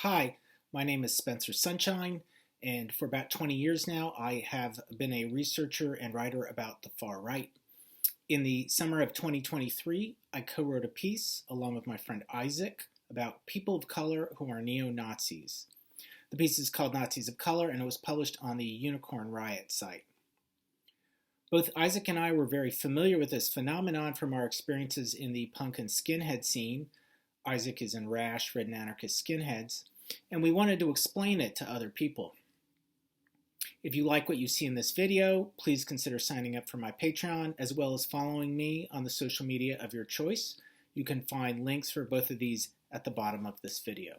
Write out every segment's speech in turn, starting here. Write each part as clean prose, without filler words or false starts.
Hi, my name is Spencer Sunshine, and for about 20 years now, I have been a researcher and writer about the far right. In the summer of 2023, I co-wrote a piece along with my friend Isaac about people of color who are neo-Nazis. The piece is called Nazis of Color, and it was published on the Unicorn Riot site. Both Isaac and I were very familiar with this phenomenon from our experiences in the punk and skinhead scene. Isaac is in Rash, Red and Anarchist Skinheads, and we wanted to explain it to other people. If you like what you see in this video, please consider signing up for my Patreon, as well as following me on the social media of your choice. You can find links for both of these at the bottom of this video.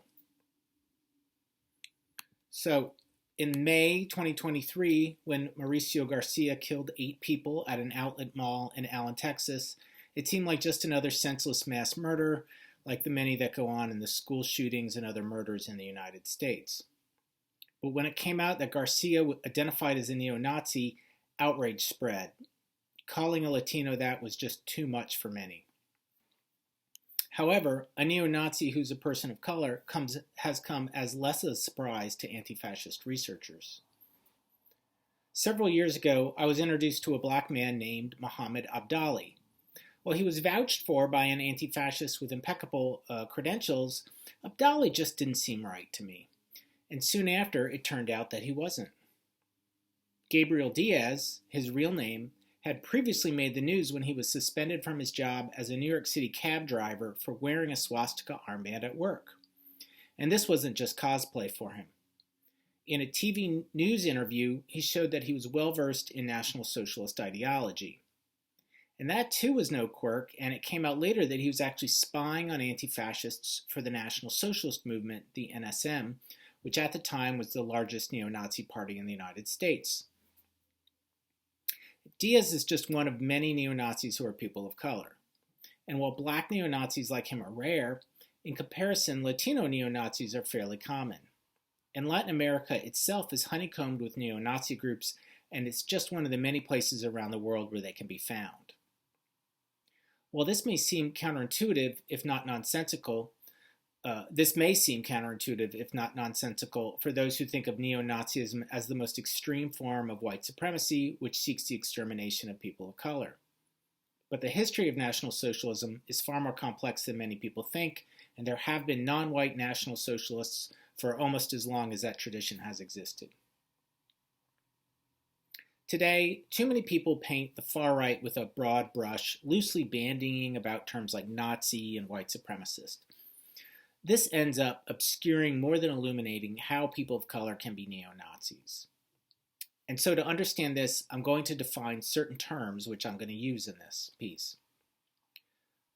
So, in May 2023, when Mauricio Garcia killed 8 people at an outlet mall in Allen, Texas, it seemed like just another senseless mass murder, like the many that go on in the school shootings and other murders in the United States. But when it came out that Garcia identified as a neo-Nazi, outrage spread. Calling a Latino that was just too much for many. However, a neo-Nazi who's a person of color has come as less of a surprise to anti-fascist researchers. Several years ago, I was introduced to a black man named Muhammad Abdali. While he was vouched for by an anti-fascist with impeccable credentials, Abdali just didn't seem right to me. And soon after, it turned out that he wasn't. Gabriel Diaz, his real name, had previously made the news when he was suspended from his job as a New York City cab driver for wearing a swastika armband at work. And this wasn't just cosplay for him. In a TV news interview, he showed that he was well-versed in National Socialist ideology. And that too was no quirk, and it came out later that he was actually spying on anti-fascists for the National Socialist Movement, the NSM, which at the time was the largest neo-Nazi party in the United States. Diaz is just one of many neo-Nazis who are people of color. And while black neo-Nazis like him are rare, in comparison, Latino neo-Nazis are fairly common. And Latin America itself is honeycombed with neo-Nazi groups, and it's just one of the many places around the world where they can be found. While this may seem counterintuitive, if not nonsensical, for those who think of neo-Nazism as the most extreme form of white supremacy, which seeks the extermination of people of color. But the history of National Socialism is far more complex than many people think, and there have been non-white National Socialists for almost as long as that tradition has existed. Today, too many people paint the far right with a broad brush, loosely bandying about terms like Nazi and white supremacist. This ends up obscuring more than illuminating how people of color can be neo-Nazis. And so to understand this, I'm going to define certain terms which I'm going to use in this piece.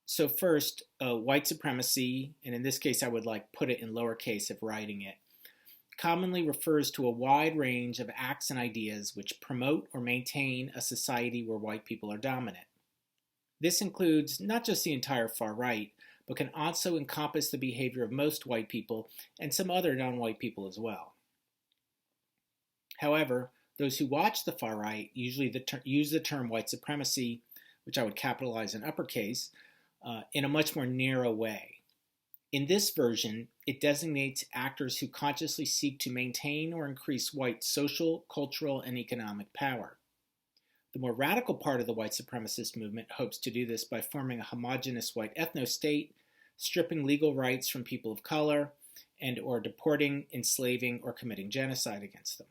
So first, white supremacy, and in this case I would put it in lowercase if writing it, commonly refers to a wide range of acts and ideas which promote or maintain a society where white people are dominant. This includes not just the entire far right, but can also encompass the behavior of most white people and some other non-white people as well. However, those who watch the far right usually use the term white supremacy, which I would capitalize in uppercase, in a much more narrow way. In this version, it designates actors who consciously seek to maintain or increase white social, cultural, and economic power. The more radical part of the white supremacist movement hopes to do this by forming a homogeneous white ethno-state, stripping legal rights from people of color, and or deporting, enslaving, or committing genocide against them.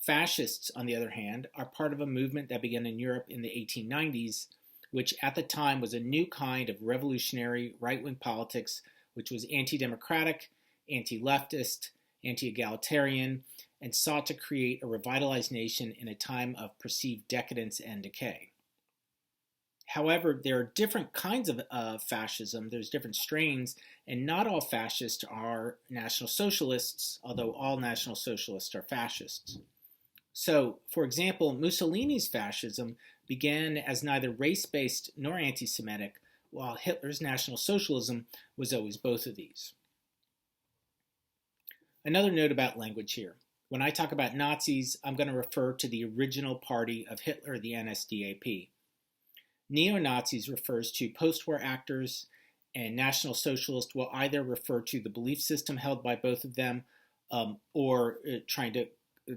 Fascists, on the other hand, are part of a movement that began in Europe in the 1890s, which at the time was a new kind of revolutionary right-wing politics, which was anti-democratic, anti-leftist, anti-egalitarian, and sought to create a revitalized nation in a time of perceived decadence and decay. However, there are different kinds of fascism, there's different strains, and not all fascists are National Socialists, although all National Socialists are fascists. So, for example, Mussolini's fascism began as neither race-based nor anti-Semitic, while Hitler's National Socialism was always both of these. Another note about language here. When I talk about Nazis, I'm going to refer to the original party of Hitler, the NSDAP. Neo-Nazis refers to post-war actors, And National Socialist will either refer to the belief system held by both of them or trying to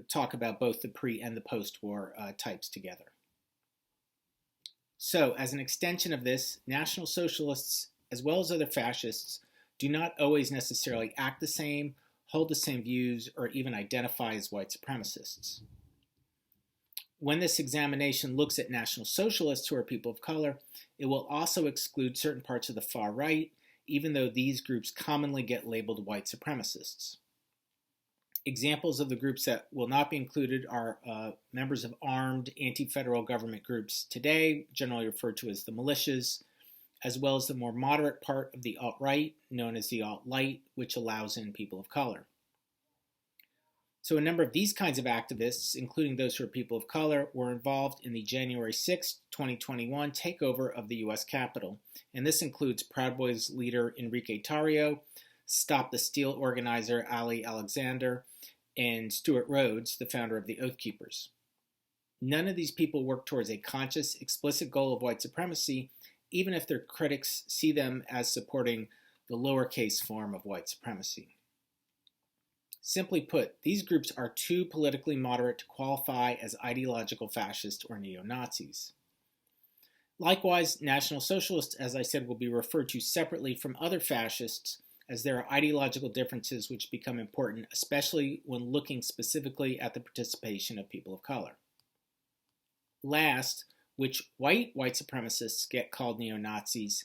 talk about both the pre and the post-war types together. So, as an extension of this, National Socialists, as well as other fascists, do not always necessarily act the same, hold the same views, or even identify as white supremacists. When this examination looks at National Socialists who are people of color, it will also exclude certain parts of the far right, even though these groups commonly get labeled white supremacists. Examples of the groups that will not be included are members of armed anti-federal government groups today, generally referred to as the militias, as well as the more moderate part of the alt-right, known as the alt-light, which allows in people of color. So a number of these kinds of activists, including those who are people of color, were involved in the January 6, 2021 takeover of the U.S. Capitol. And this includes Proud Boys leader Enrique Tarrio, Stop the Steal organizer Ali Alexander, and Stuart Rhodes, the founder of the Oath Keepers. None of these people work towards a conscious, explicit goal of white supremacy, even if their critics see them as supporting the lowercase form of white supremacy. Simply put, these groups are too politically moderate to qualify as ideological fascists or neo-Nazis. Likewise, National Socialists, as I said, will be referred to separately from other fascists, as there are ideological differences which become important, especially when looking specifically at the participation of people of color. Last, which white supremacists get called neo-Nazis,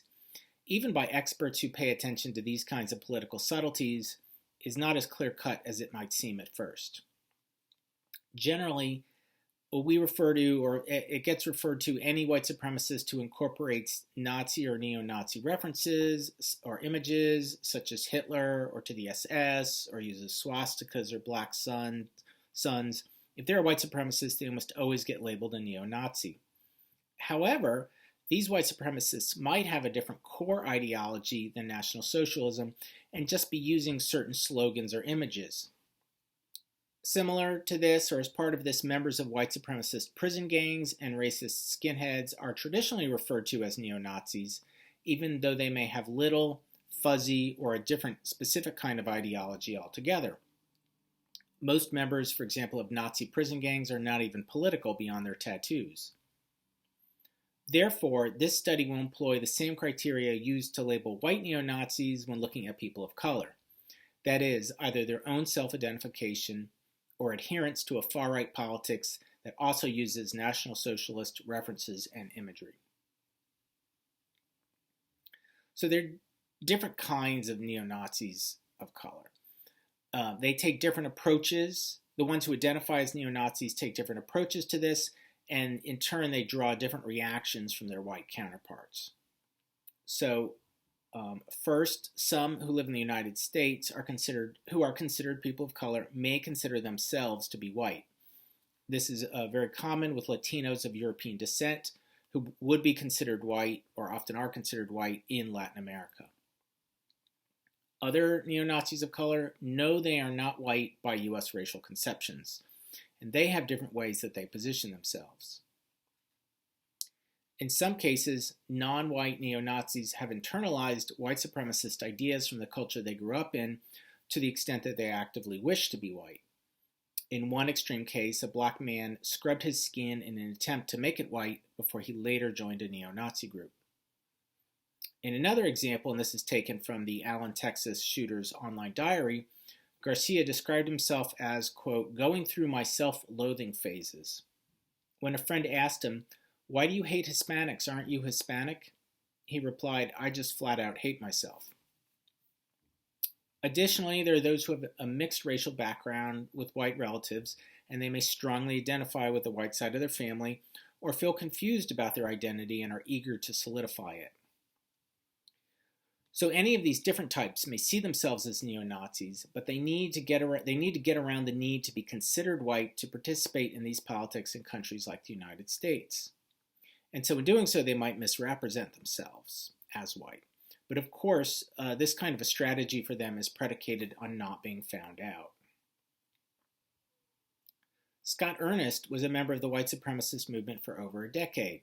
even by experts who pay attention to these kinds of political subtleties, is not as clear-cut as it might seem at first. Generally, we refer to, or it gets referred to, any white supremacist who incorporates Nazi or neo-Nazi references or images, such as Hitler or to the SS, or uses swastikas or black suns. If they're a white supremacist, they almost always get labeled a neo-Nazi. However, these white supremacists might have a different core ideology than National Socialism and just be using certain slogans or images. Similar to this, or as part of this, members of white supremacist prison gangs and racist skinheads are traditionally referred to as neo-Nazis, even though they may have little, fuzzy, or a different specific kind of ideology altogether. Most members, for example, of Nazi prison gangs are not even political beyond their tattoos. Therefore, this study will employ the same criteria used to label white neo-Nazis when looking at people of color. That is, either their own self-identification or adherence to a far-right politics that also uses National Socialist references and imagery. So there are different kinds of neo-Nazis of color. They take different approaches. The ones who identify as neo-Nazis take different approaches to this, and in turn they draw different reactions from their white counterparts. So first, some who live in the United States who are considered people of color may consider themselves to be white. This is very common with Latinos of European descent who would be considered white, or often are considered white, in Latin America. Other neo-Nazis of color know they are not white by U.S. racial conceptions, and they have different ways that they position themselves. In some cases, non-white neo-Nazis have internalized white supremacist ideas from the culture they grew up in to the extent that they actively wish to be white. In one extreme case, a black man scrubbed his skin in an attempt to make it white before he later joined a neo-Nazi group. In another example, and this is taken from the Allen, Texas shooter's online diary, Garcia described himself as, quote, going through my self-loathing phases. When a friend asked him, why do you hate Hispanics? Aren't you Hispanic? He replied, I just flat out hate myself. Additionally, there are those who have a mixed racial background with white relatives, and they may strongly identify with the white side of their family or feel confused about their identity and are eager to solidify it. So any of these different types may see themselves as neo-Nazis, but they need to get around the need to be considered white to participate in these politics in countries like the United States. And so in doing so, they might misrepresent themselves as white. But of course, this kind of a strategy for them is predicated on not being found out. Scott Ernest was a member of the white supremacist movement for over a decade.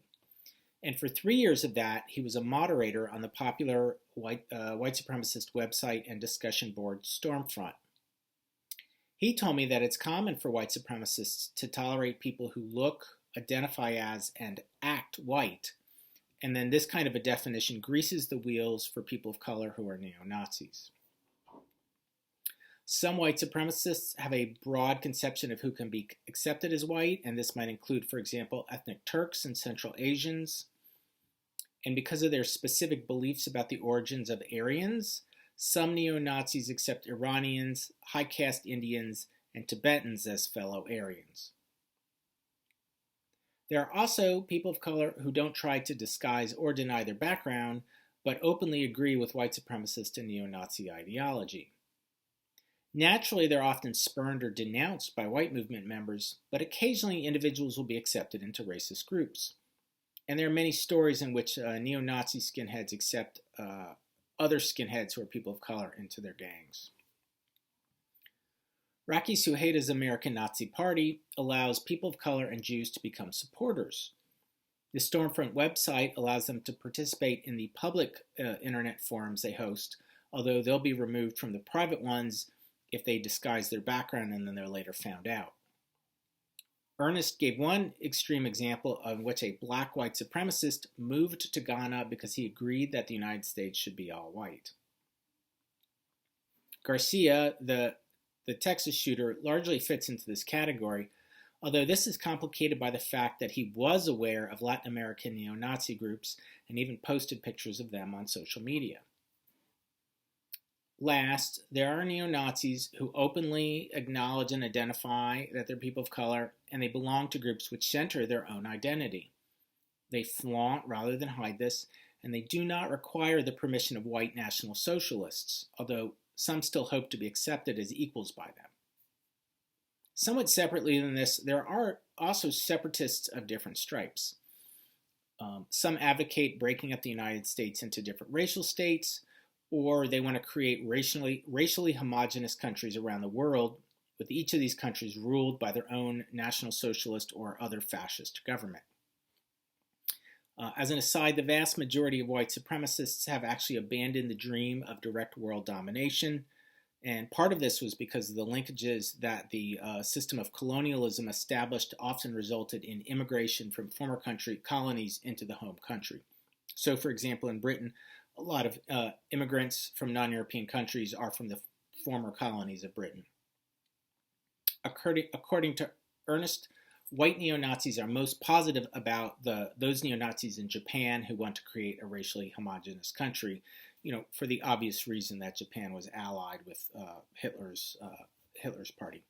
And for 3 years of that, he was a moderator on the popular white supremacist website and discussion board Stormfront. He told me that it's common for white supremacists to tolerate people who look, identify as, and act white, and then this kind of a definition greases the wheels for people of color who are neo-Nazis. Some white supremacists have a broad conception of who can be accepted as white, and this might include, for example, ethnic Turks and Central Asians. And because of their specific beliefs about the origins of Aryans, some neo-Nazis accept Iranians, high-caste Indians, and Tibetans as fellow Aryans. There are also people of color who don't try to disguise or deny their background, but openly agree with white supremacist and neo-Nazi ideology. Naturally, they're often spurned or denounced by white movement members, but occasionally individuals will be accepted into racist groups. And there are many stories in which neo-Nazi skinheads accept other skinheads who are people of color into their gangs. Rocky Suheida's American Nazi Party allows people of color and Jews to become supporters. The Stormfront website allows them to participate in the public internet forums they host, although they'll be removed from the private ones if they disguise their background and then they're later found out. Ernest gave one extreme example of which a black white supremacist moved to Ghana because he agreed that the United States should be all white. Garcia, the Texas shooter, largely fits into this category, although this is complicated by the fact that he was aware of Latin American neo-Nazi groups and even posted pictures of them on social media. Last, there are neo-Nazis who openly acknowledge and identify that they're people of color and they belong to groups which center their own identity. They flaunt rather than hide this, and they do not require the permission of white National Socialists, although some still hope to be accepted as equals by them. Somewhat separately than this, there are also separatists of different stripes. Some advocate breaking up the United States into different racial states, or they want to create racially homogenous countries around the world, with each of these countries ruled by their own National Socialist or other fascist government. As an aside, the vast majority of white supremacists have actually abandoned the dream of direct world domination, and part of this was because of the linkages that the system of colonialism established often resulted in immigration from former colonies into the home country. So, for example, in Britain, a lot of immigrants from non-European countries are from the former colonies of Britain. According to Ernest, white neo-Nazis are most positive about those neo-Nazis in Japan who want to create a racially homogenous country, for the obvious reason that Japan was allied with Hitler's party.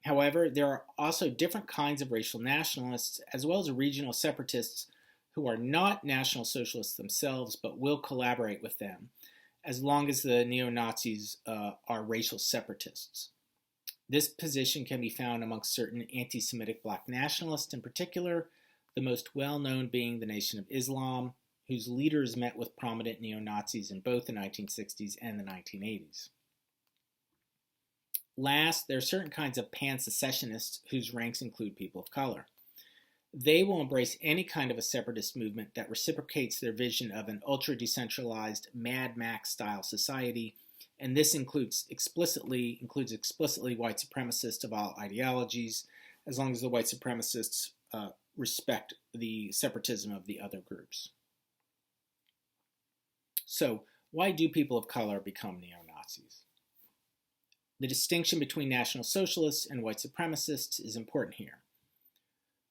However, there are also different kinds of racial nationalists, as well as regional separatists who are not National Socialists themselves, but will collaborate with them, as long as the neo-Nazis are racial separatists. This position can be found amongst certain anti-Semitic black nationalists in particular, the most well-known being the Nation of Islam, whose leaders met with prominent neo-Nazis in both the 1960s and the 1980s. Last, there are certain kinds of pan-secessionists whose ranks include people of color. They will embrace any kind of a separatist movement that reciprocates their vision of an ultra-decentralized Mad Max-style society, and this includes explicitly white supremacists of all ideologies, as long as the white supremacists respect the separatism of the other groups. So, why do people of color become neo-Nazis? The distinction between National Socialists and white supremacists is important here.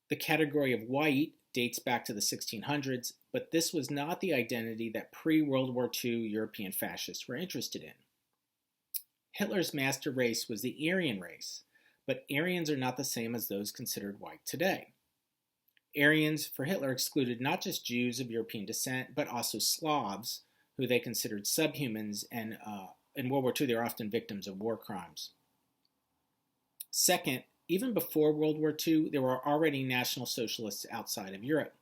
The category of white dates back to the 1600s, but this was not the identity that pre-World War II European fascists were interested in. Hitler's master race was the Aryan race, but Aryans are not the same as those considered white today. Aryans, for Hitler, excluded not just Jews of European descent, but also Slavs, who they considered subhumans, and in World War II they were often victims of war crimes. Second, even before World War II, there were already National Socialists outside of Europe.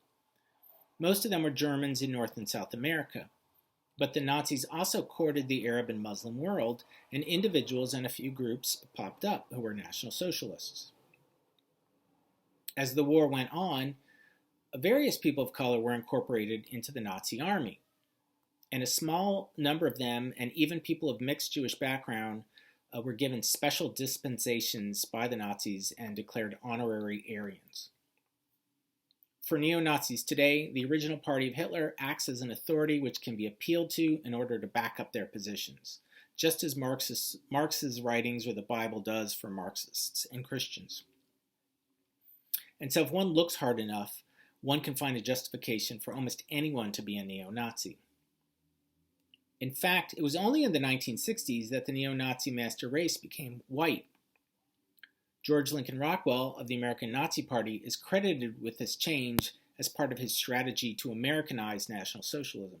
Most of them were Germans in North and South America, but the Nazis also courted the Arab and Muslim world, and individuals and a few groups popped up who were National Socialists. As the war went on, Various people of color were incorporated into the Nazi army, and a small number of them, and even people of mixed Jewish background, were given special dispensations by the Nazis and declared honorary Aryans. For neo-Nazis today, the original party of Hitler acts as an authority which can be appealed to in order to back up their positions, just as Marx's writings or the Bible does for Marxists and Christians. And so if one looks hard enough, one can find a justification for almost anyone to be a neo-Nazi. In fact, it was only in the 1960s that the neo-Nazi master race became white. George Lincoln Rockwell of the American Nazi Party is credited with this change as part of his strategy to Americanize National Socialism.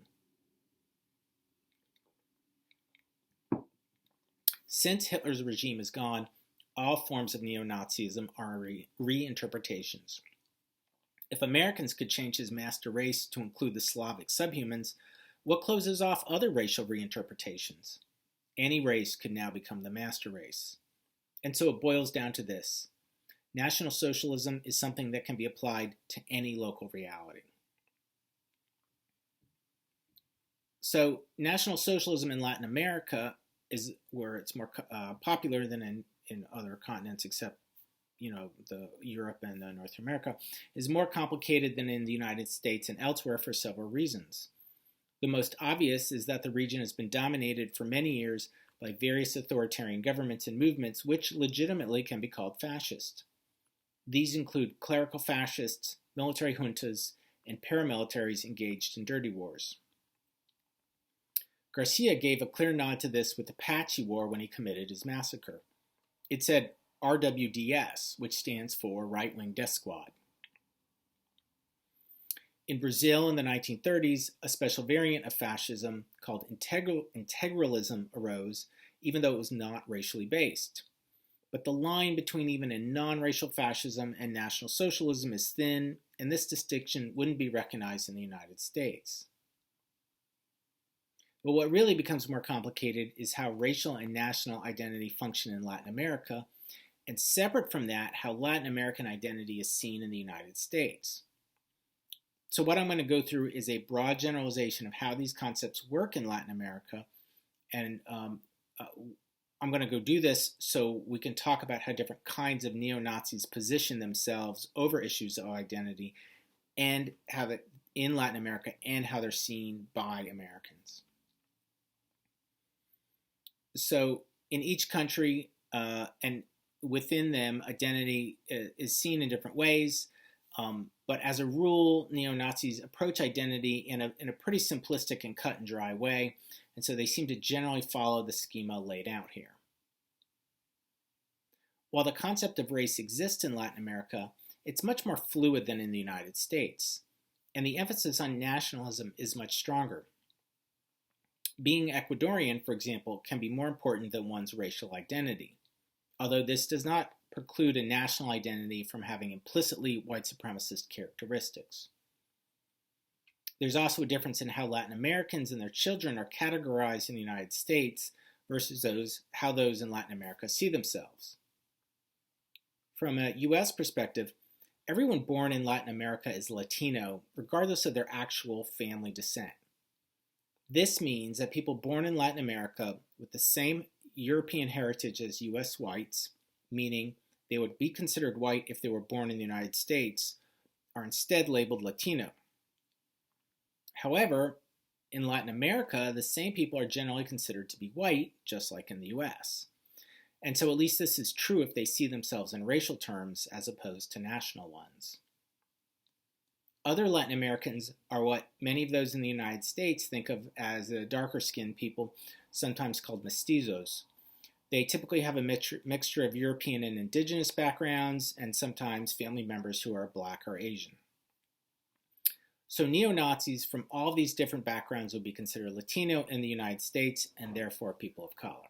Since Hitler's regime is gone, all forms of neo-Nazism are reinterpretations. If Americans could change his master race to include the Slavic subhumans, what closes off other racial reinterpretations? Any race could now become the master race. And so it boils down to this. National Socialism is something that can be applied to any local reality. So National Socialism in Latin America is where it's more popular than in other continents except the Europe and North America, is more complicated than in the United States and elsewhere for several reasons. The most obvious is that the region has been dominated for many years by various authoritarian governments and movements which legitimately can be called fascist. These include clerical fascists, military juntas, and paramilitaries engaged in dirty wars. Garcia gave a clear nod to this with the patch he wore when he committed his massacre. It said RWDS, which stands for Right Wing Death Squad. In Brazil in the 1930s, a special variant of fascism called integralism arose, even though it was not racially based. But the line between even a non-racial fascism and National Socialism is thin, and this distinction wouldn't be recognized in the United States. But what really becomes more complicated is how racial and national identity function in Latin America, and separate from that, how Latin American identity is seen in the United States. So what I'm going to go through is a broad generalization of how these concepts work in Latin America, and I'm going to go do this so we can talk about how different kinds of neo-Nazis position themselves over issues of identity and how that in Latin America and how they're seen by Americans. So in each country and within them, identity is seen in different ways. But as a rule, neo-Nazis approach identity in a pretty simplistic and cut and dry way, and so they seem to generally follow the schema laid out here. While the concept of race exists in Latin America, it's much more fluid than in the United States, and the emphasis on nationalism is much stronger. Being Ecuadorian, for example, can be more important than one's racial identity, although this does not preclude a national identity from having implicitly white supremacist characteristics. There's also a difference in how Latin Americans and their children are categorized in the United States versus how those in Latin America see themselves. From a U.S. perspective, everyone born in Latin America is Latino, regardless of their actual family descent. This means that people born in Latin America with the same European heritage as U.S. whites, meaning they would be considered white if they were born in the United States, are instead labeled Latino. However, in Latin America, the same people are generally considered to be white, just like in the US. And so at least this is true if they see themselves in racial terms as opposed to national ones. Other Latin Americans are what many of those in the United States think of as darker-skinned people, sometimes called mestizos. They typically have a mixture of European and indigenous backgrounds, and sometimes family members who are Black or Asian. So neo-Nazis from all these different backgrounds would be considered Latino in the United States, and therefore people of color.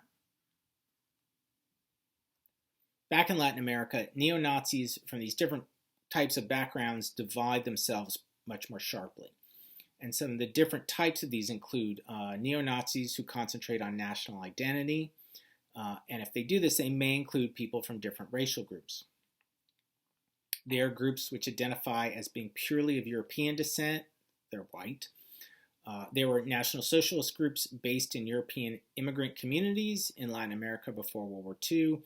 Back in Latin America, neo-Nazis from these different types of backgrounds divide themselves much more sharply. And some of the different types of these include neo-Nazis who concentrate on national identity, and if they do this, they may include people from different racial groups. They are groups which identify as being purely of European descent. They're white. There were National Socialist groups based in European immigrant communities in Latin America before World War II.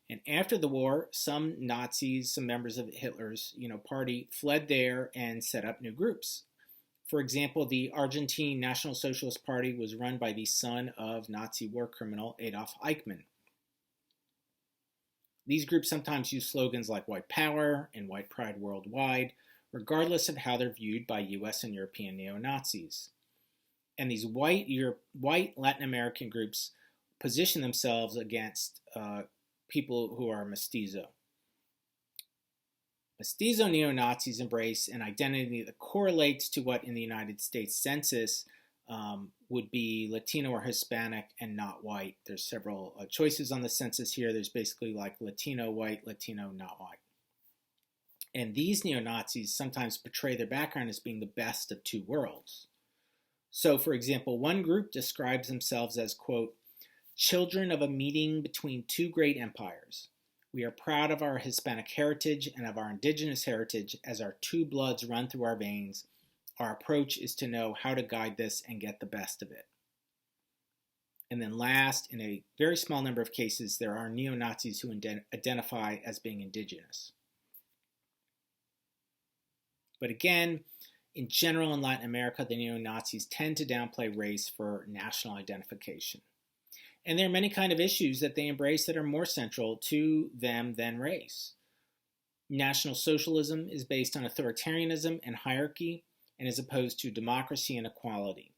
And after the war, some Nazis, some members of Hitler's party fled there and set up new groups. For example, the Argentine National Socialist Party was run by the son of Nazi war criminal Adolf Eichmann. These groups sometimes use slogans like white power and white pride worldwide, regardless of how they're viewed by US and European neo-Nazis. And these white Latin American groups position themselves against people who are mestizo. Mestizo neo-Nazis embrace an identity that correlates to what in the United States Census would be Latino or Hispanic and not white. There's several choices on the census here. There's basically like Latino, white, Latino, not white. And these neo-Nazis sometimes portray their background as being the best of two worlds. So, for example, one group describes themselves as, quote, children of a meeting between two great empires. We are proud of our Hispanic heritage and of our indigenous heritage as our two bloods run through our veins. Our approach is to know how to guide this and get the best of it. And then last, in a very small number of cases, there are neo-Nazis who identify as being indigenous. But again, in general in Latin America, the neo-Nazis tend to downplay race for national identification. And there are many kind of issues that they embrace that are more central to them than race. National Socialism is based on authoritarianism and hierarchy and is opposed to democracy and equality.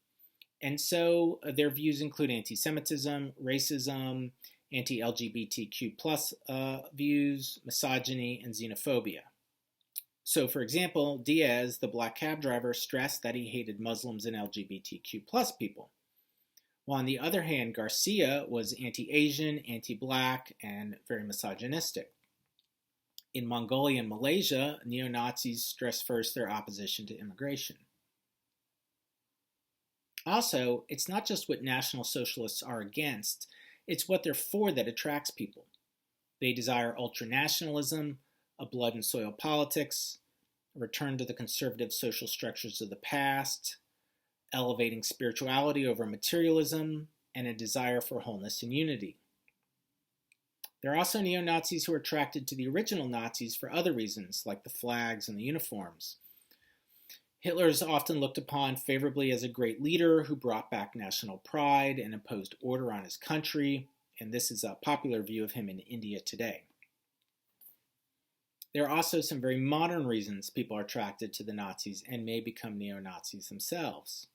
And so their views include anti-Semitism, racism, anti-LGBTQ+ views, misogyny, and xenophobia. So, for example, Diaz, the black cab driver, stressed that he hated Muslims and LGBTQ+ people. While on the other hand, Garcia was anti-Asian, anti-black, and very misogynistic. In Mongolia and Malaysia, neo-Nazis stressed first their opposition to immigration. Also, it's not just what National Socialists are against, it's what they're for that attracts people. They desire ultranationalism, a blood and soil politics, a return to the conservative social structures of the past, elevating spirituality over materialism, and a desire for wholeness and unity. There are also neo-Nazis who are attracted to the original Nazis for other reasons, like the flags and the uniforms. Hitler is often looked upon favorably as a great leader who brought back national pride and imposed order on his country, and this is a popular view of him in India today. There are also some very modern reasons people are attracted to the Nazis and may become neo-Nazis themselves.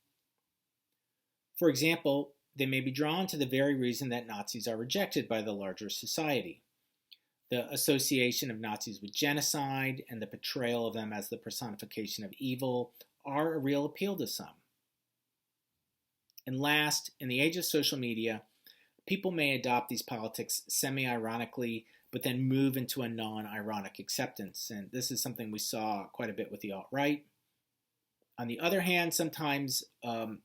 For example, they may be drawn to the very reason that Nazis are rejected by the larger society. The association of Nazis with genocide and the portrayal of them as the personification of evil are a real appeal to some. And last, in the age of social media, people may adopt these politics semi-ironically, but then move into a non-ironic acceptance. And this is something we saw quite a bit with the alt-right. On the other hand, sometimes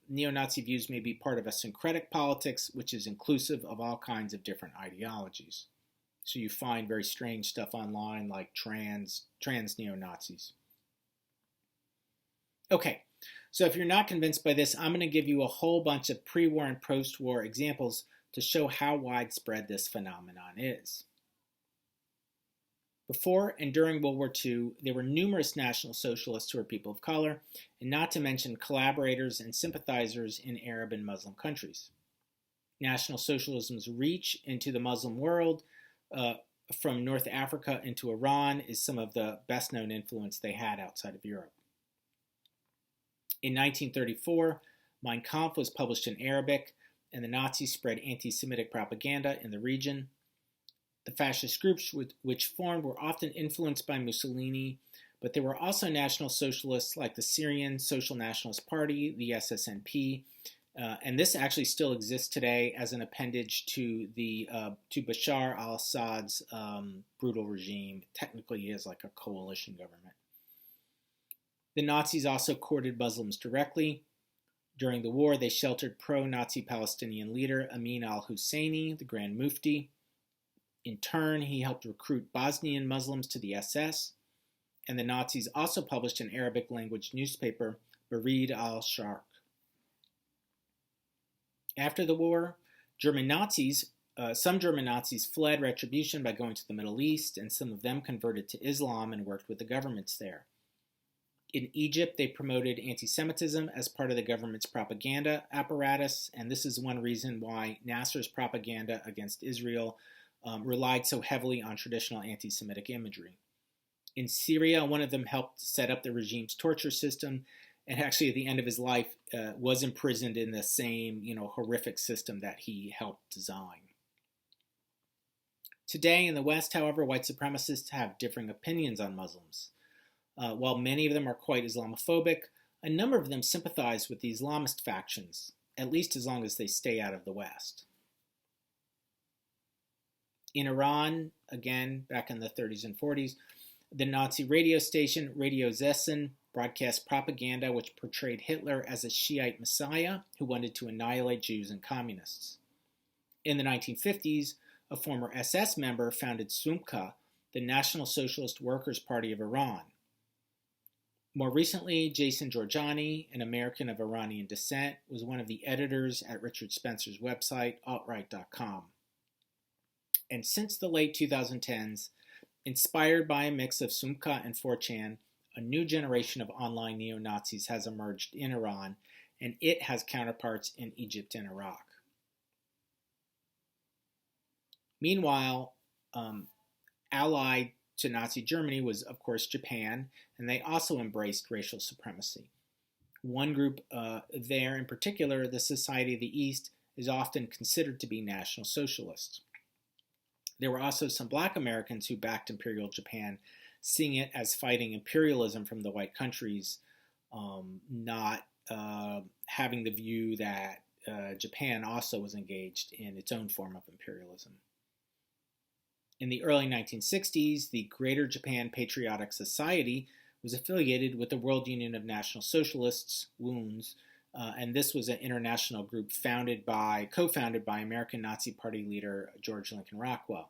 neo-Nazi views may be part of a syncretic politics, which is inclusive of all kinds of different ideologies. So you find very strange stuff online like trans neo-Nazis. Okay, so if you're not convinced by this, I'm going to give you a whole bunch of pre-war and post-war examples to show how widespread this phenomenon is. Before and during World War II, there were numerous National Socialists who were people of color, and not to mention collaborators and sympathizers in Arab and Muslim countries. National Socialism's reach into the Muslim world, from North Africa into Iran, is some of the best-known influence they had outside of Europe. In 1934, Mein Kampf was published in Arabic, and the Nazis spread anti-Semitic propaganda in the region. The fascist groups which formed were often influenced by Mussolini, but there were also National Socialists like the Syrian Social Nationalist Party, the SSNP, and this actually still exists today as an appendage to Bashar al-Assad's brutal regime. Technically, he is like a coalition government. The Nazis also courted Muslims directly. During the war, they sheltered pro-Nazi Palestinian leader Amin al-Husseini, the Grand Mufti. In turn, he helped recruit Bosnian Muslims to the SS, and the Nazis also published an Arabic-language newspaper, Barid al-Sharq. After the war, some German Nazis fled retribution by going to the Middle East, and some of them converted to Islam and worked with the governments there. In Egypt, they promoted anti-Semitism as part of the government's propaganda apparatus, and this is one reason why Nasser's propaganda against Israel relied so heavily on traditional anti-Semitic imagery. In Syria, one of them helped set up the regime's torture system, and actually at the end of his life was imprisoned in the same, horrific system that he helped design. Today in the West, however, white supremacists have differing opinions on Muslims. While many of them are quite Islamophobic, a number of them sympathize with the Islamist factions, at least as long as they stay out of the West. In Iran, again, back in the 30s and 40s, the Nazi radio station Radio Zessen broadcast propaganda which portrayed Hitler as a Shiite messiah who wanted to annihilate Jews and communists. In the 1950s, a former SS member founded SUMKA, the National Socialist Workers' Party of Iran. More recently, Jason Georgiani, an American of Iranian descent, was one of the editors at Richard Spencer's website, outrage.com. And since the late 2010s, inspired by a mix of SUMKA and 4chan, a new generation of online neo-Nazis has emerged in Iran, and it has counterparts in Egypt and Iraq. Meanwhile, allied to Nazi Germany was, of course, Japan, and they also embraced racial supremacy. One group there in particular, the Society of the East, is often considered to be National Socialists. There were also some black Americans who backed Imperial Japan, seeing it as fighting imperialism from the white countries, not having the view that Japan also was engaged in its own form of imperialism. In the early 1960s, the Greater Japan Patriotic Society was affiliated with the World Union of National Socialists, WUNS, and this was an international group co-founded by American Nazi Party leader George Lincoln Rockwell.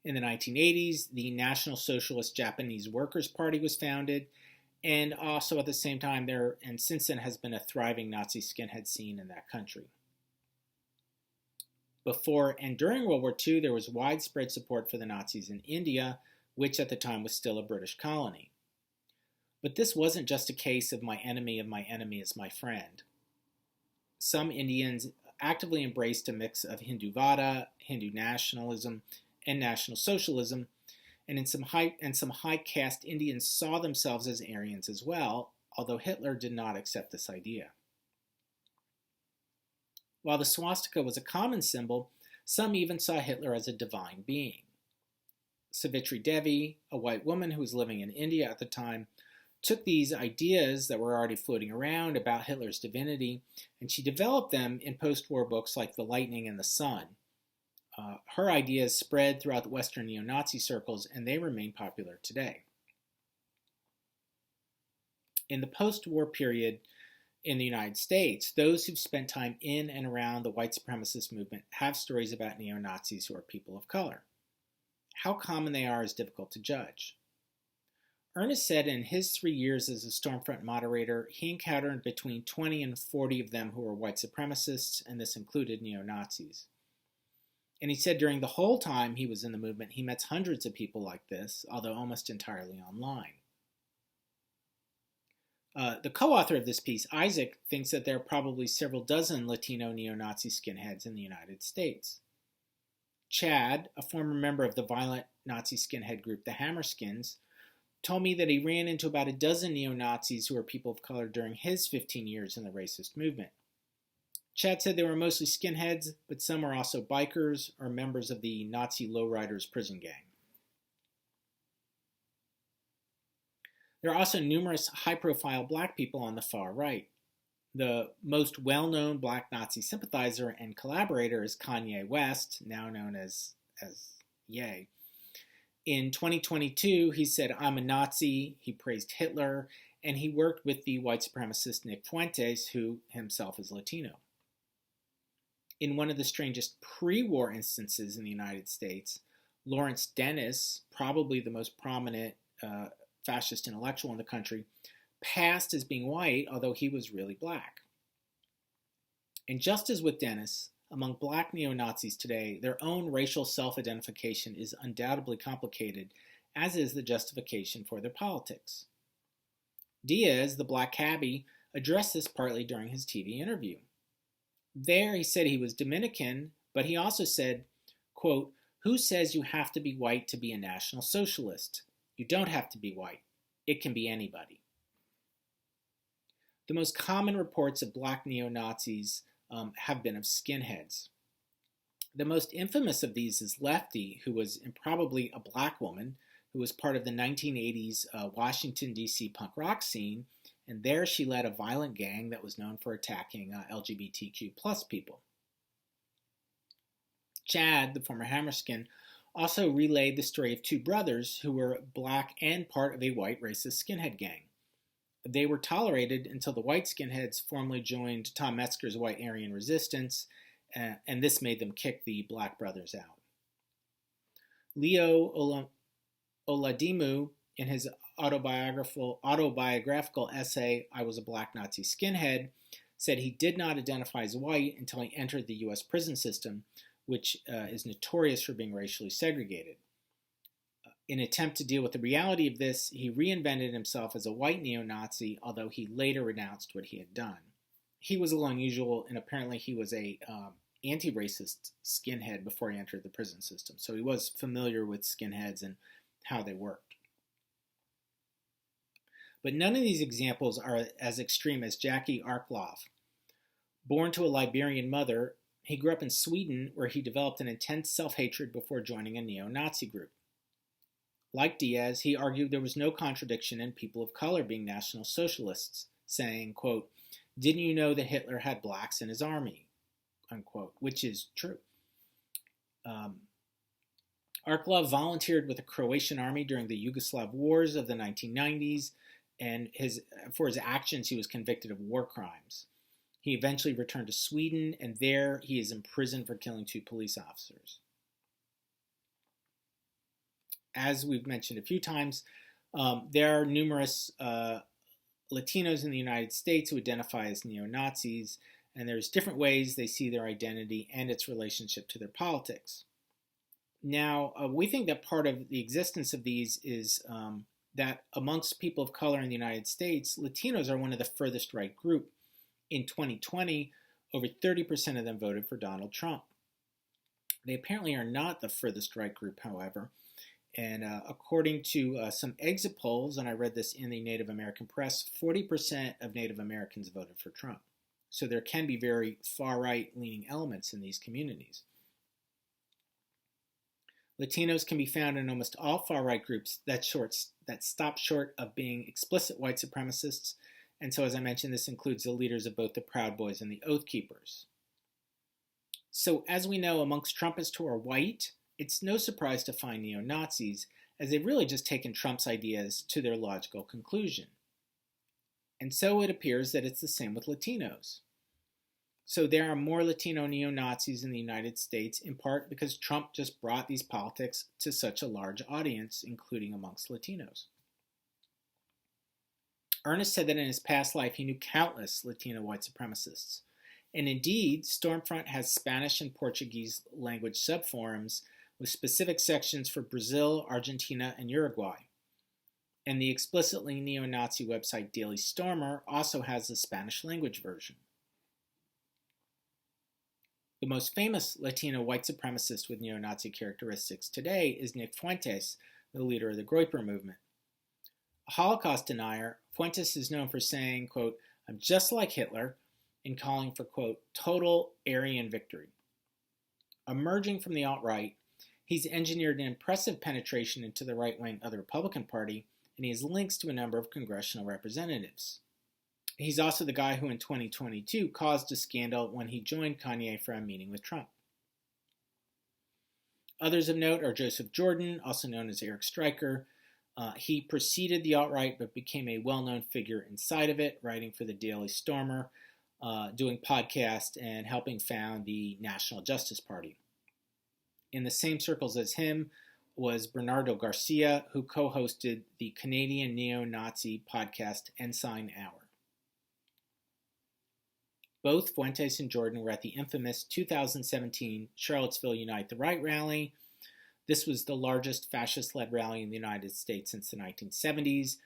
In the 1980s, the National Socialist Japanese Workers' Party was founded, and also at the same time and since then has been a thriving Nazi skinhead scene in that country. Before and during World War II, there was widespread support for the Nazis in India, which at the time was still a British colony. But this wasn't just a case of my enemy is my friend. Some Indians actively embraced a mix of Hinduvada, Hindu nationalism, and National Socialism, and some high caste Indians saw themselves as Aryans as well, although Hitler did not accept this idea. While the swastika was a common symbol, some even saw Hitler as a divine being. Savitri Devi, a white woman who was living in India at the time, took these ideas that were already floating around about Hitler's divinity, and she developed them in post-war books like The Lightning and the Sun. Her ideas spread throughout the Western neo-Nazi circles, and they remain popular today. In the post-war period in the United States, those who've spent time in and around the white supremacist movement have stories about neo-Nazis who are people of color. How common they are is difficult to judge. Ernest said in his 3 years as a Stormfront moderator, he encountered between 20 and 40 of them who were white supremacists, and this included neo-Nazis. And he said during the whole time he was in the movement, he met hundreds of people like this, although almost entirely online. The co-author of this piece, Isaac, thinks that there are probably several dozen Latino neo-Nazi skinheads in the United States. Chad, a former member of the violent Nazi skinhead group, the Hammerskins, told me that he ran into about a dozen neo-Nazis who were people of color during his 15 years in the racist movement. Chad said they were mostly skinheads, but some were also bikers or members of the Nazi lowriders prison gang. There are also numerous high-profile black people on the far right. The most well-known black Nazi sympathizer and collaborator is Kanye West, now known as Ye. In 2022, he said, "I'm a Nazi," he praised Hitler, and he worked with the white supremacist Nick Fuentes, who himself is Latino. In one of the strangest pre-war instances in the United States, Lawrence Dennis, probably the most prominent fascist intellectual in the country, passed as being white, although he was really black. And just as with Dennis, among black neo-Nazis today, their own racial self-identification is undoubtedly complicated, as is the justification for their politics. Diaz, the black cabbie, addressed this partly during his TV interview. There, he said he was Dominican, but he also said, quote, "Who says you have to be white to be a National Socialist? You don't have to be white. It can be anybody." The most common reports of black neo-Nazis have been of skinheads. The most infamous of these is Lefty, who was probably a black woman who was part of the 1980s Washington, D.C. punk rock scene, and there she led a violent gang that was known for attacking LGBTQ plus people. Chad, the former Hammerskin, also relayed the story of two brothers who were black and part of a white racist skinhead gang. They were tolerated until the white skinheads formally joined Tom Metzger's White Aryan Resistance, and this made them kick the black brothers out. Leo Oladimu, in his autobiographical essay, "I Was a Black Nazi Skinhead," said he did not identify as white until he entered the U.S. prison system, which is notorious for being racially segregated. In an attempt to deal with the reality of this, he reinvented himself as a white neo-Nazi, although he later renounced what he had done. He was a little unusual, and apparently he was a anti-racist skinhead before he entered the prison system, so he was familiar with skinheads and how they worked. But none of these examples are as extreme as Jackie Arkloff. Born to a Liberian mother, he grew up in Sweden, where he developed an intense self-hatred before joining a neo-Nazi group. Like Diaz, he argued there was no contradiction in people of color being National Socialists, saying, quote, "Didn't you know that Hitler had blacks in his army?" Unquote, which is true. Arklov volunteered with the Croatian army during the Yugoslav wars of the 1990s, and for his actions, he was convicted of war crimes. He eventually returned to Sweden, and there he is imprisoned for killing 2 police officers. As we've mentioned a few times, there are numerous Latinos in the United States who identify as neo-Nazis, and there's different ways they see their identity and its relationship to their politics. Now, we think that part of the existence of these is that amongst people of color in the United States, Latinos are one of the furthest right group. In 2020, over 30% of them voted for Donald Trump. They apparently are not the furthest right group, however. And according to some exit polls, and I read this in the Native American press, 40% of Native Americans voted for Trump. So there can be very far-right leaning elements in these communities. Latinos can be found in almost all far-right groups that stop short of being explicit white supremacists. And so, as I mentioned, this includes the leaders of both the Proud Boys and the Oath Keepers. So, as we know, amongst Trumpists who are white, it's no surprise to find neo-Nazis, as they've really just taken Trump's ideas to their logical conclusion. And so it appears that it's the same with Latinos. So there are more Latino neo-Nazis in the United States, in part because Trump just brought these politics to such a large audience, including amongst Latinos. Ernest said that in his past life he knew countless Latino white supremacists. And indeed, Stormfront has Spanish and Portuguese language subforums with specific sections for Brazil, Argentina, and Uruguay. And the explicitly neo-Nazi website Daily Stormer also has the Spanish language version. The most famous Latino white supremacist with neo-Nazi characteristics today is Nick Fuentes, the leader of the Groyper movement. A Holocaust denier, Fuentes is known for saying, quote, "I'm just like Hitler," and calling for, quote, "total Aryan victory." Emerging from the alt-right, he's engineered an impressive penetration into the right wing of the Republican Party, and he has links to a number of congressional representatives. He's also the guy who in 2022 caused a scandal when he joined Kanye for a meeting with Trump. Others of note are Joseph Jordan, also known as Eric Stryker. He preceded the alt-right but became a well-known figure inside of it, writing for the Daily Stormer, doing podcasts, and helping found the National Justice Party. In the same circles as him was Bernardo Garcia, who co-hosted the Canadian neo-Nazi podcast Ensign Hour. Both Fuentes and Jordan were at the infamous 2017 Charlottesville Unite the Right rally. This was the largest fascist-led rally in the United States since the 1970s,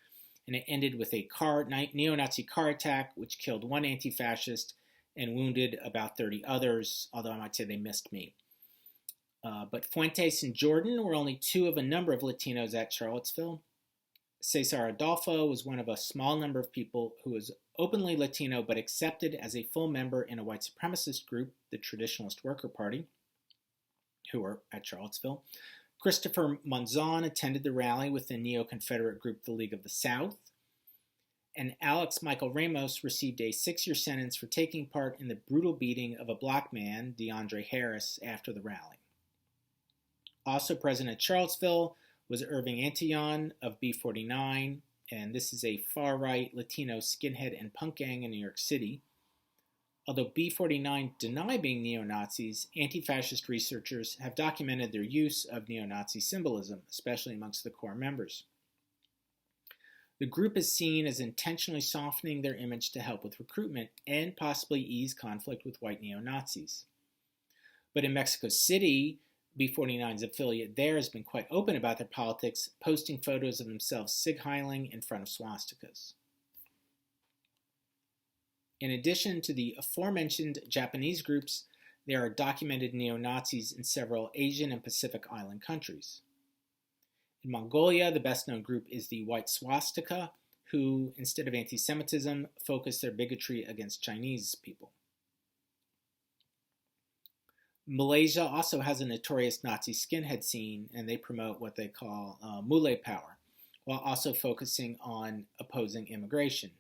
and it ended with a neo-Nazi car attack which killed one anti-fascist and wounded about 30 others, although I might say they missed me. But Fuentes and Jordan were only two of a number of Latinos at Charlottesville. Cesar Adolfo was one of a small number of people who was openly Latino but accepted as a full member in a white supremacist group, the Traditionalist Worker Party, who were at Charlottesville. Christopher Monzon attended the rally with the neo-Confederate group the League of the South. And Alex Michael Ramos received a 6-year sentence for taking part in the brutal beating of a black man, DeAndre Harris, after the rally. Also present at Charlottesville was Irving Antillon of B49, and this is a far-right Latino skinhead and punk gang in New York City. Although B49 deny being neo-Nazis, anti-fascist researchers have documented their use of neo-Nazi symbolism, especially amongst the core members. The group is seen as intentionally softening their image to help with recruitment and possibly ease conflict with white neo-Nazis. But in Mexico City, B49's affiliate there has been quite open about their politics, posting photos of themselves sig-heiling in front of swastikas. In addition to the aforementioned Japanese groups, there are documented neo-Nazis in several Asian and Pacific Island countries. In Mongolia, the best-known group is the White Swastika, who, instead of anti-Semitism, focus their bigotry against Chinese people. Malaysia also has a notorious Nazi skinhead scene, and they promote what they call Muley power, while also focusing on opposing immigration.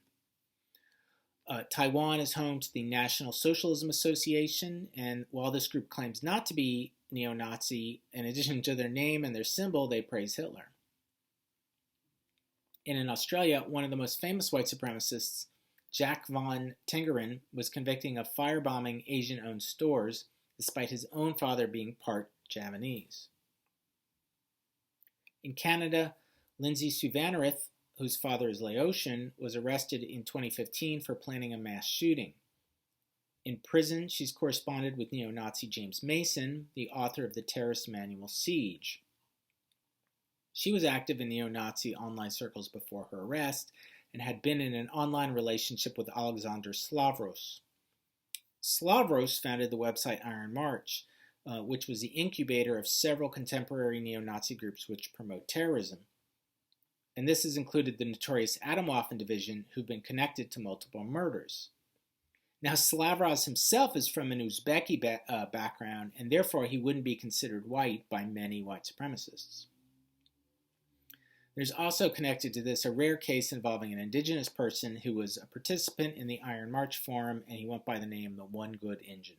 Taiwan is home to the National Socialism Association, and while this group claims not to be neo-Nazi, in addition to their name and their symbol, they praise Hitler. And in Australia, one of the most famous white supremacists, Jack von Tengeren, was convicted of firebombing Asian-owned stores, despite his own father being part Javanese. In Canada, Lindsay Suvanarith, whose father is Laotian, was arrested in 2015 for planning a mass shooting. In prison, she's corresponded with neo-Nazi James Mason, the author of the terrorist manual Siege. She was active in neo-Nazi online circles before her arrest and had been in an online relationship with Alexander Slavros. Slavros founded the website Iron March, which was the incubator of several contemporary neo-Nazi groups which promote terrorism. And this has included the notorious Atomwaffen division, who've been connected to multiple murders. Now, Slavros himself is from an Uzbeki background, and therefore he wouldn't be considered white by many white supremacists. There's also connected to this a rare case involving an indigenous person who was a participant in the Iron March Forum, and he went by the name the One Good Injun.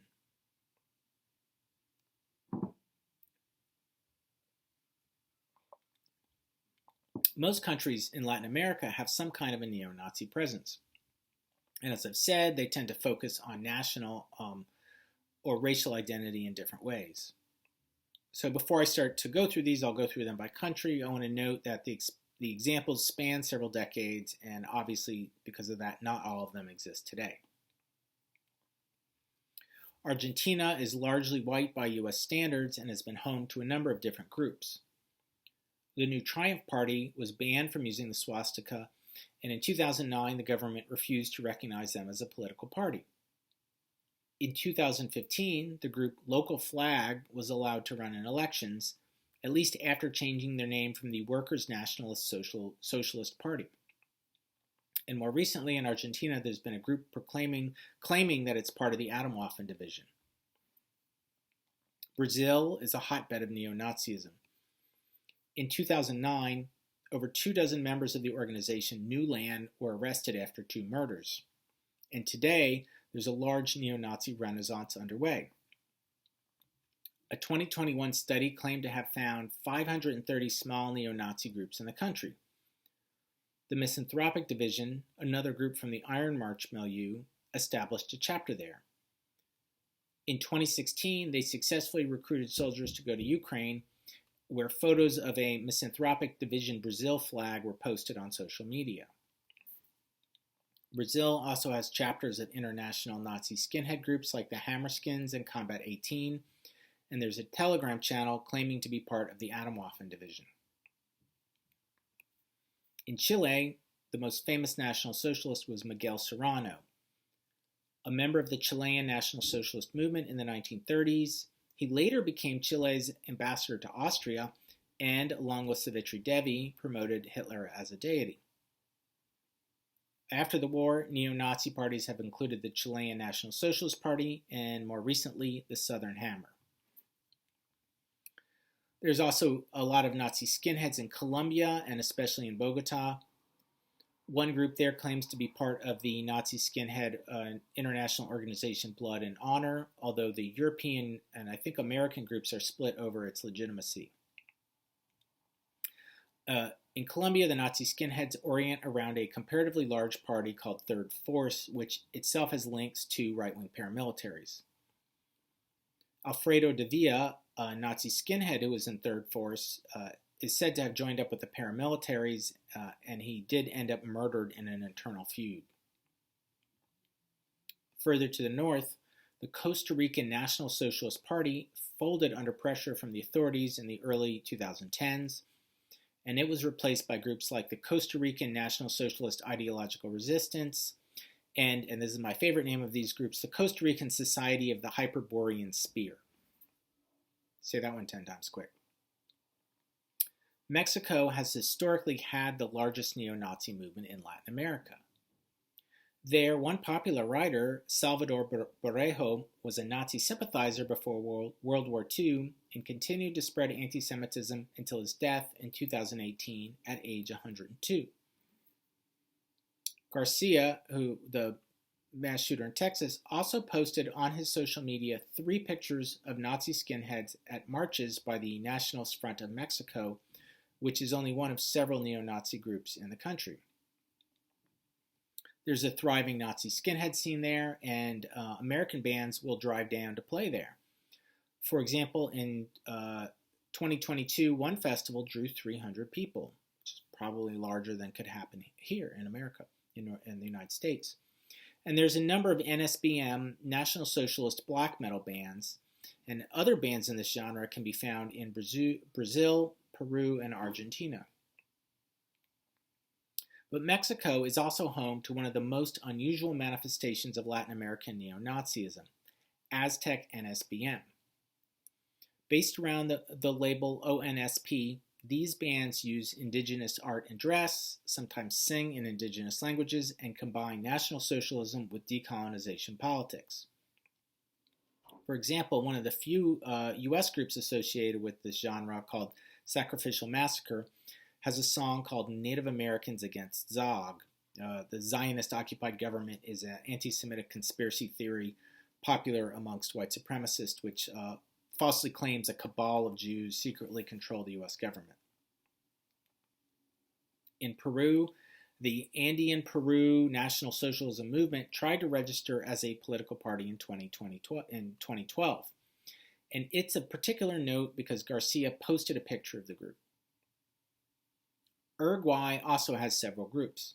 Most countries in Latin America have some kind of a neo-Nazi presence. And as I've said, they tend to focus on national or racial identity in different ways. So before I start to go through these, I'll go through them by country. I want to note that the examples span several decades, and obviously, because of that, not all of them exist today. Argentina is largely white by U.S. standards and has been home to a number of different groups. The New Triumph Party was banned from using the swastika, and in 2009, the government refused to recognize them as a political party. In 2015, the group Local Flag was allowed to run in elections, at least after changing their name from the Workers' Nationalist Socialist Party. And more recently in Argentina, there's been a group claiming that it's part of the Atomwaffen division. Brazil is a hotbed of neo-Nazism. In 2009, over 24 members of the organization New Land were arrested after 2 murders. And today, there's a large neo-Nazi renaissance underway. A 2021 study claimed to have found 530 small neo-Nazi groups in the country. The Misanthropic Division, another group from the Iron March milieu, established a chapter there. In 2016, they successfully recruited soldiers to go to Ukraine, where photos of a misanthropic Division Brazil flag were posted on social media. Brazil also has chapters of international Nazi skinhead groups like the Hammerskins and Combat 18, and there's a Telegram channel claiming to be part of the Atomwaffen division. In Chile, the most famous National Socialist was Miguel Serrano. A member of the Chilean National Socialist movement in the 1930s, he later became Chile's ambassador to Austria and, along with Savitri Devi, promoted Hitler as a deity. After the war, neo-Nazi parties have included the Chilean National Socialist Party and, more recently, the Southern Hammer. There's also a lot of Nazi skinheads in Colombia and especially in Bogota. One group there claims to be part of the Nazi skinhead international organization Blood and Honor, although the European and I think American groups are split over its legitimacy. In Colombia, the Nazi skinheads orient around a comparatively large party called Third Force, which itself has links to right-wing paramilitaries. Alfredo de Villa, a Nazi skinhead who was in Third Force, is said to have joined up with the paramilitaries, and he did end up murdered in an internal feud. Further to the north, the Costa Rican National Socialist Party folded under pressure from the authorities in the early 2010s, and it was replaced by groups like the Costa Rican National Socialist Ideological Resistance, and this is my favorite name of these groups, the Costa Rican Society of the Hyperborean Spear. Say that one 10 times quick. Mexico has historically had the largest neo-Nazi movement in Latin America. There, one popular writer, Salvador Borrejo, was a Nazi sympathizer before World War II and continued to spread anti-Semitism until his death in 2018 at age 102. Garcia, the mass shooter in Texas, also posted on his social media 3 pictures of Nazi skinheads at marches by the Nationalist Front of Mexico, which is only one of several neo-Nazi groups in the country. There's a thriving Nazi skinhead scene there, and American bands will drive down to play there. For example, in 2022, one festival drew 300 people, which is probably larger than could happen here in America, in the United States. And there's a number of NSBM, National Socialist black metal bands, and other bands in this genre can be found in Brazil, Peru, and Argentina. But Mexico is also home to one of the most unusual manifestations of Latin American neo-Nazism, Aztec NSBM. Based around the label ONSP, these bands use indigenous art and dress, sometimes sing in indigenous languages, and combine National Socialism with decolonization politics. For example, one of the few U.S. groups associated with this genre, called Sacrificial Massacre, has a song called Native Americans Against Zog. The Zionist-occupied government is an anti-Semitic conspiracy theory popular amongst white supremacists, which falsely claims a cabal of Jews secretly control the U.S. government. In Peru, the Andean Peru National Socialism Movement tried to register as a political party in 2012. And it's of particular note because Garcia posted a picture of the group. Uruguay also has several groups.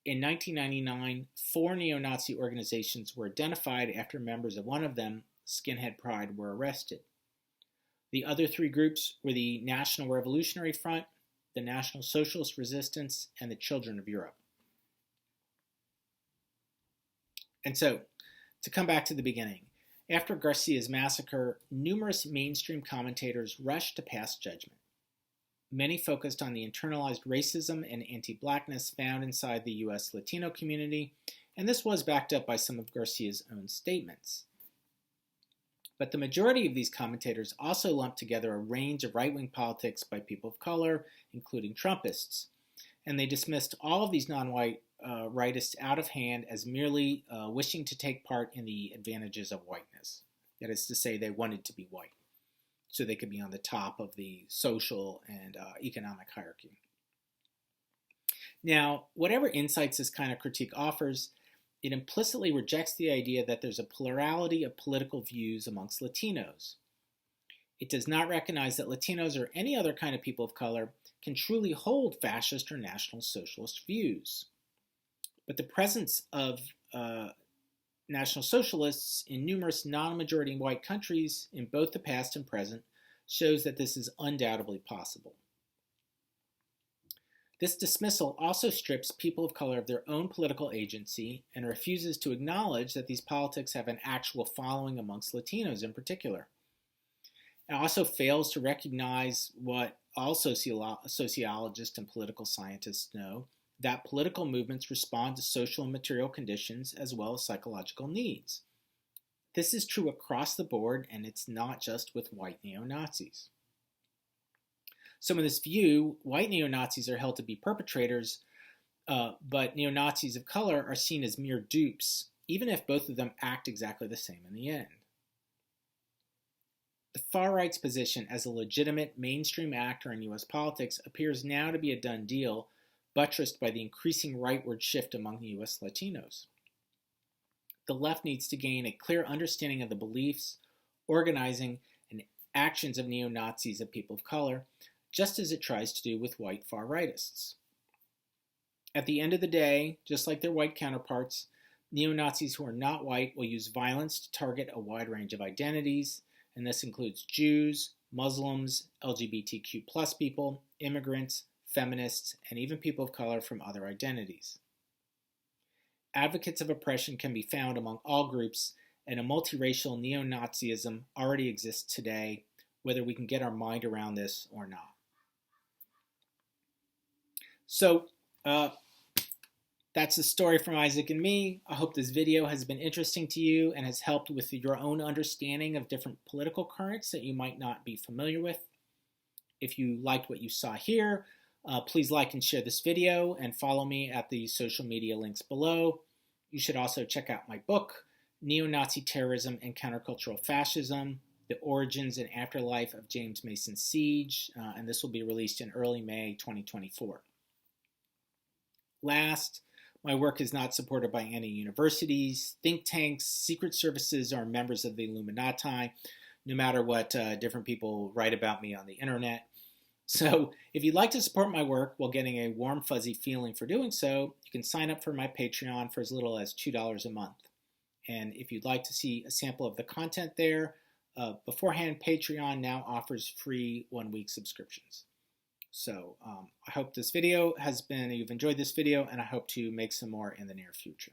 In 1999, 4 neo-Nazi organizations were identified after members of one of them, Skinhead Pride, were arrested. The other 3 groups were the National Revolutionary Front, the National Socialist Resistance, and the Children of Europe. And so, to come back to the beginning, after Garcia's massacre, numerous mainstream commentators rushed to pass judgment. Many focused on the internalized racism and anti-blackness found inside the U.S. Latino community, and this was backed up by some of Garcia's own statements. But the majority of these commentators also lumped together a range of right-wing politics by people of color, including Trumpists, and they dismissed all of these non-white rightists out of hand as merely wishing to take part in the advantages of whiteness. That is to say, they wanted to be white, so they could be on the top of the social and economic hierarchy. Now, whatever insights this kind of critique offers, it implicitly rejects the idea that there's a plurality of political views amongst Latinos. It does not recognize that Latinos or any other kind of people of color can truly hold fascist or National Socialist views. But the presence of National Socialists in numerous non-majority white countries in both the past and present shows that this is undoubtedly possible. This dismissal also strips people of color of their own political agency and refuses to acknowledge that these politics have an actual following amongst Latinos in particular. It also fails to recognize what all sociologists and political scientists know, that political movements respond to social and material conditions as well as psychological needs. This is true across the board, and it's not just with white neo-Nazis. So in this view, white neo-Nazis are held to be perpetrators, but neo-Nazis of color are seen as mere dupes, even if both of them act exactly the same in the end. The far-right's position as a legitimate mainstream actor in U.S. politics appears now to be a done deal, buttressed by the increasing rightward shift among U.S. Latinos. The left needs to gain a clear understanding of the beliefs, organizing, and actions of neo-Nazis of people of color, just as it tries to do with white far-rightists. At the end of the day, just like their white counterparts, neo-Nazis who are not white will use violence to target a wide range of identities, and this includes Jews, Muslims, LGBTQ+ people, immigrants, feminists, and even people of color from other identities. Advocates of oppression can be found among all groups, and a multiracial neo-Nazism already exists today, whether we can get our mind around this or not. So, that's the story from Isaac and me. I hope this video has been interesting to you and has helped with your own understanding of different political currents that you might not be familiar with. If you liked what you saw here, please like and share this video and follow me at the social media links below. You should also check out my book, Neo-Nazi Terrorism and Countercultural Fascism, The Origins and Afterlife of James Mason's Siege, and this will be released in early May 2024. Last, my work is not supported by any universities, think tanks, secret services, or members of the Illuminati, no matter what different people write about me on the internet. So if you'd like to support my work while getting a warm, fuzzy feeling for doing so, you can sign up for my Patreon for as little as $2 a month. And if you'd like to see a sample of the content there, beforehand, Patreon now offers free 1-week subscriptions. So I hope you've enjoyed this video, and I hope to make some more in the near future.